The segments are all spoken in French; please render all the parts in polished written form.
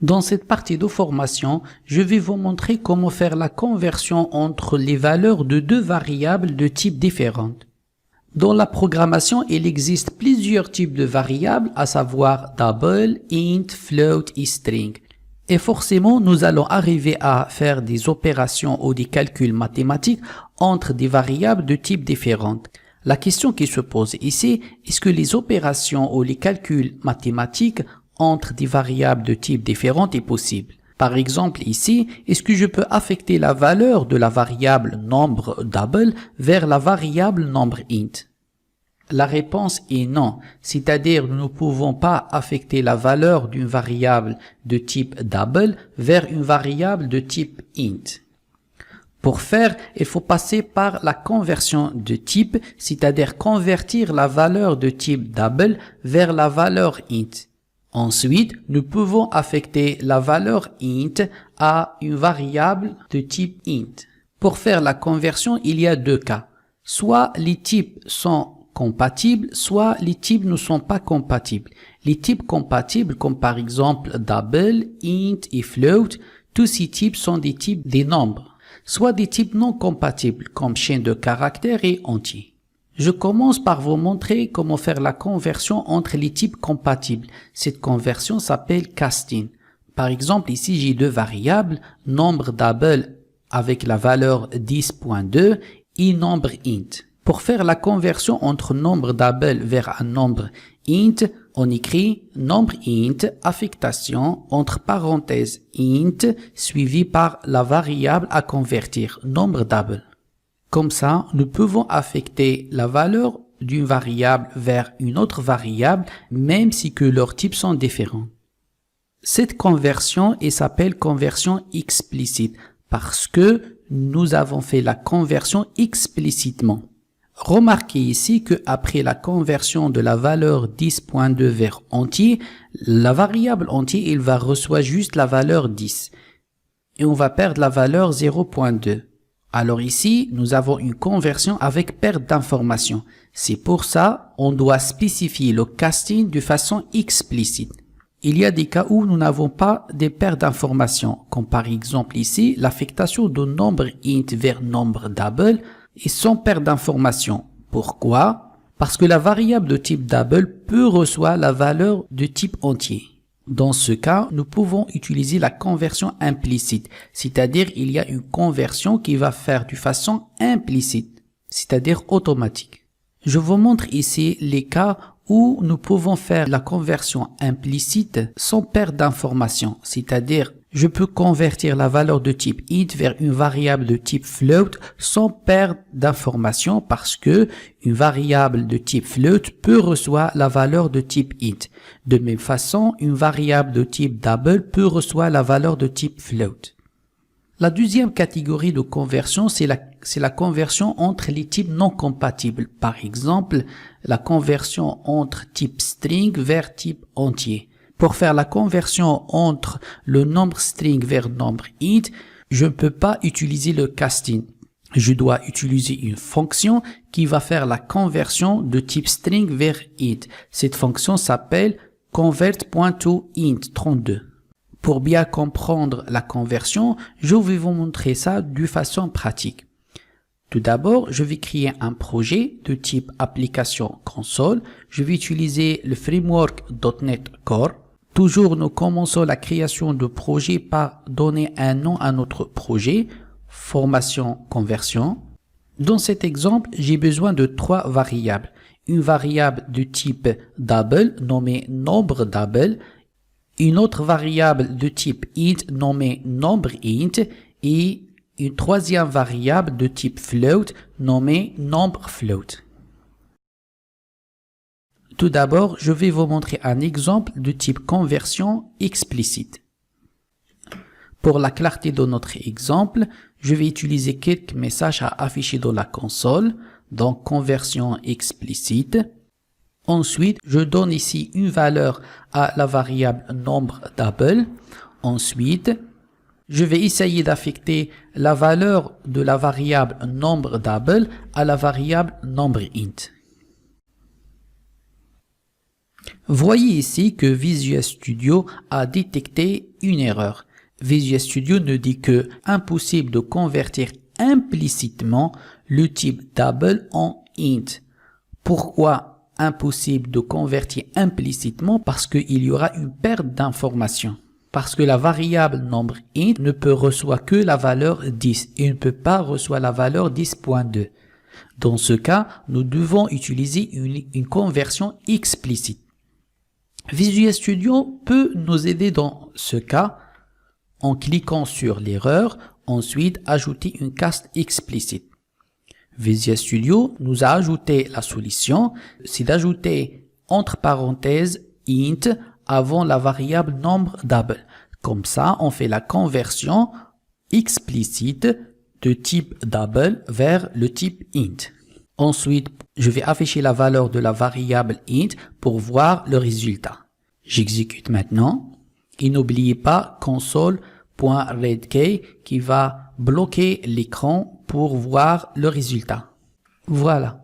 Dans cette partie de formation, je vais vous montrer comment faire la conversion entre les valeurs de deux variables de types différents. Dans la programmation, il existe plusieurs types de variables, à savoir double, int, float et string. Et forcément, nous allons arriver à faire des opérations ou des calculs mathématiques entre des variables de types différents. La question qui se pose ici, est-ce que les opérations ou les calculs mathématiques entre des variables de types différents est possible? Par exemple ici, est-ce que je peux affecter la valeur de la variable nombre double vers la variable nombre int? La réponse est non, c'est-à-dire nous ne pouvons pas affecter la valeur d'une variable de type double vers une variable de type int. Pour faire, il faut passer par la conversion de type, c'est-à-dire convertir la valeur de type double vers la valeur int. Ensuite, nous pouvons affecter la valeur int à une variable de type int. Pour faire la conversion, il y a deux cas. Soit les types sont compatibles, soit les types ne sont pas compatibles. Les types compatibles, comme par exemple double, int et float, tous ces types sont des types des nombres. Soit des types non compatibles, comme chaîne de caractères et entier. Je commence par vous montrer comment faire la conversion entre les types compatibles. Cette conversion s'appelle casting. Par exemple, ici j'ai deux variables, nombre double avec la valeur 10.2 et nombre int. Pour faire la conversion entre nombre double vers un nombre int, on écrit nombre int affectation entre parenthèses int suivi par la variable à convertir, nombre double. Comme ça, nous pouvons affecter la valeur d'une variable vers une autre variable, même si que leurs types sont différents. Cette conversion s'appelle conversion explicite parce que nous avons fait la conversion explicitement. Remarquez ici que après la conversion de la valeur 10.2 vers entier, la variable entier, il va recevoir juste la valeur 10 et on va perdre la valeur 0.2. Alors ici, nous avons une conversion avec perte d'information. C'est pour ça, on doit spécifier le casting de façon explicite. Il y a des cas où nous n'avons pas de pertes d'information, comme par exemple ici, l'affectation de nombre int vers nombre double et sans perte d'information. Pourquoi? Parce que la variable de type double peut recevoir la valeur de type entier. Dans ce cas, nous pouvons utiliser la conversion implicite, c'est-à-dire il y a une conversion qui va faire de façon implicite, c'est-à-dire automatique. Je vous montre ici les cas où nous pouvons faire la conversion implicite sans perte d'information, c'est-à-dire je peux convertir la valeur de type int vers une variable de type float sans perte d'information parce que une variable de type float peut recevoir la valeur de type int. De même façon, une variable de type double peut recevoir la valeur de type float. La deuxième catégorie de conversion, c'est la conversion entre les types non compatibles. Par exemple, la conversion entre type string vers type entier. Pour faire la conversion entre le nombre string vers nombre int, je ne peux pas utiliser le casting. Je dois utiliser une fonction qui va faire la conversion de type string vers int. Cette fonction s'appelle convert.toInt32. Pour bien comprendre la conversion, je vais vous montrer ça de façon pratique. Tout d'abord, je vais créer un projet de type application console. Je vais utiliser le framework .NET Core. Toujours, nous commençons la création de projet par donner un nom à notre projet, formation conversion. Dans cet exemple, j'ai besoin de trois variables. Une variable de type double nommée nombre double, une autre variable de type int nommée nombre int et une troisième variable de type float nommée nombre float. Tout d'abord, je vais vous montrer un exemple de type conversion explicite. Pour la clarté de notre exemple, je vais utiliser quelques messages à afficher dans la console, donc conversion explicite. Ensuite, je donne ici une valeur à la variable nombre double. Ensuite, je vais essayer d'affecter la valeur de la variable nombre double à la variable nombre int. Voyez ici que Visual Studio a détecté une erreur. Visual Studio nous dit que impossible de convertir implicitement le type double en int. Pourquoi impossible de convertir implicitement? Parce qu'il y aura une perte d'informations. Parce que la variable nombre int ne peut recevoir que la valeur 10 et ne peut pas recevoir la valeur 10.2. Dans ce cas, nous devons utiliser une conversion explicite. Visual Studio peut nous aider dans ce cas en cliquant sur l'erreur, ensuite ajouter une cast explicite. Visual Studio nous a ajouté la solution, c'est d'ajouter entre parenthèses int avant la variable nombre double. Comme ça, on fait la conversion explicite de type double vers le type int. Ensuite, je vais afficher la valeur de la variable int pour voir le résultat. J'exécute maintenant et n'oubliez pas console.readkey qui va bloquer l'écran pour voir le résultat. Voilà.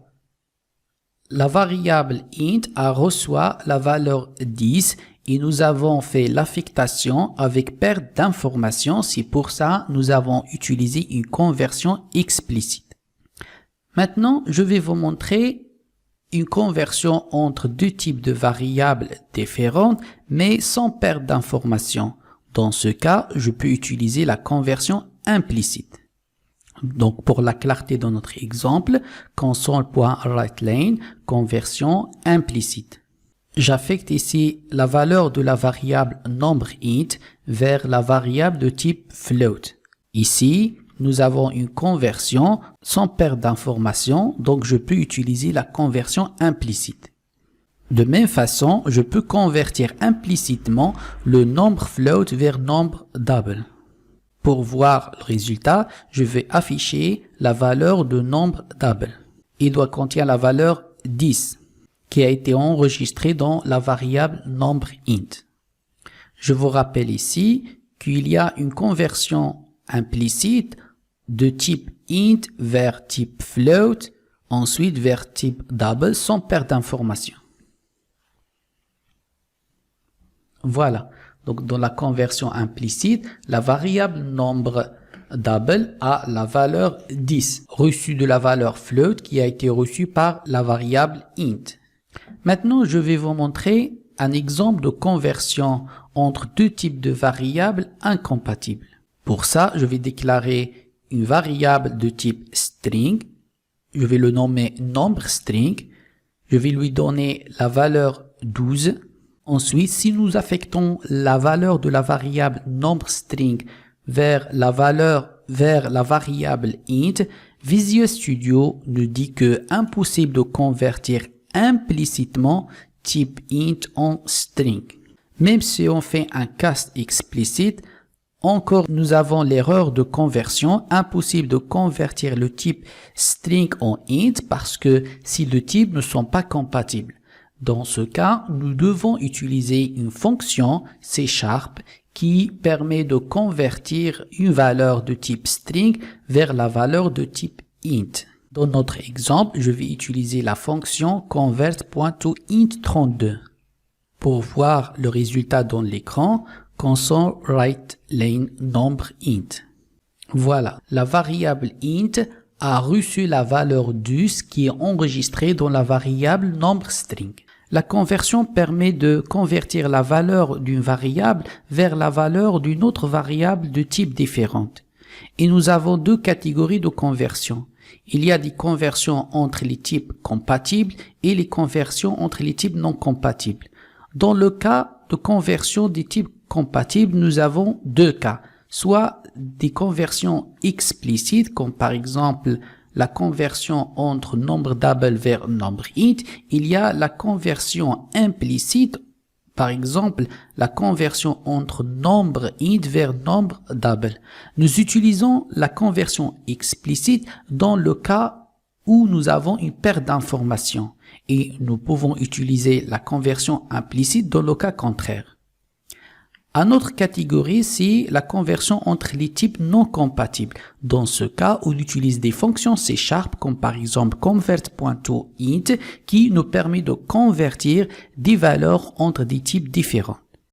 La variable int a reçu la valeur 10 et nous avons fait l'affectation avec perte d'informations. C'est pour ça que nous avons utilisé une conversion explicite. Maintenant, je vais vous montrer une conversion entre deux types de variables différentes, mais sans perte d'informations. Dans ce cas, je peux utiliser la conversion implicite. Donc, pour la clarté de notre exemple, console.writeLane, conversion implicite. J'affecte ici la valeur de la variable nombre int vers la variable de type float. Ici, nous avons une conversion sans perte d'information, donc je peux utiliser la conversion implicite. De même façon, je peux convertir implicitement le nombre float vers nombre double. Pour voir le résultat, je vais afficher la valeur de nombre double. Il doit contenir la valeur 10, qui a été enregistrée dans la variable nombre int. Je vous rappelle ici qu'il y a une conversion implicite de type int vers type float, ensuite vers type double sans perte d'information. Voilà. Donc, dans la conversion implicite, la variable nombre double a la valeur 10, reçue de la valeur float qui a été reçue par la variable int. Maintenant, je vais vous montrer un exemple de conversion entre deux types de variables incompatibles. Pour ça, je vais déclarer une variable de type string. Je vais le nommer nombre string. Je vais lui donner la valeur 12. Ensuite, si nous affectons la valeur de la variable nombre string vers la variable int, Visual Studio nous dit que impossible de convertir implicitement type int en string. Même si on fait un cast explicite, encore nous avons l'erreur de conversion, impossible de convertir le type string en int parce que si les types ne sont pas compatibles. Dans ce cas, nous devons utiliser une fonction C# qui permet de convertir une valeur de type string vers la valeur de type int. Dans notre exemple, je vais utiliser la fonction convert.toInt32. Pour voir le résultat dans l'écran, console.writeLane nombre int. Voilà, la variable int a reçu la valeur 10 qui est enregistrée dans la variable nombre string. La conversion permet de convertir la valeur d'une variable vers la valeur d'une autre variable de type différent. Et nous avons deux catégories de conversion. Il y a des conversions entre les types compatibles et les conversions entre les types non compatibles. Dans le cas de conversion des types compatibles, nous avons deux cas. Soit des conversions explicites, comme par exemple la conversion entre nombre double vers nombre int. Il y a la conversion implicite, par exemple la conversion entre nombre int vers nombre double. Nous utilisons la conversion explicite dans le cas où nous avons une perte d'information et nous pouvons utiliser la conversion implicite dans le cas contraire. Un autre catégorie, c'est la conversion entre les types non compatibles. Dans ce cas, on utilise des fonctions C# comme par exemple convert.toInt qui nous permet de convertir des valeurs entre des types différents.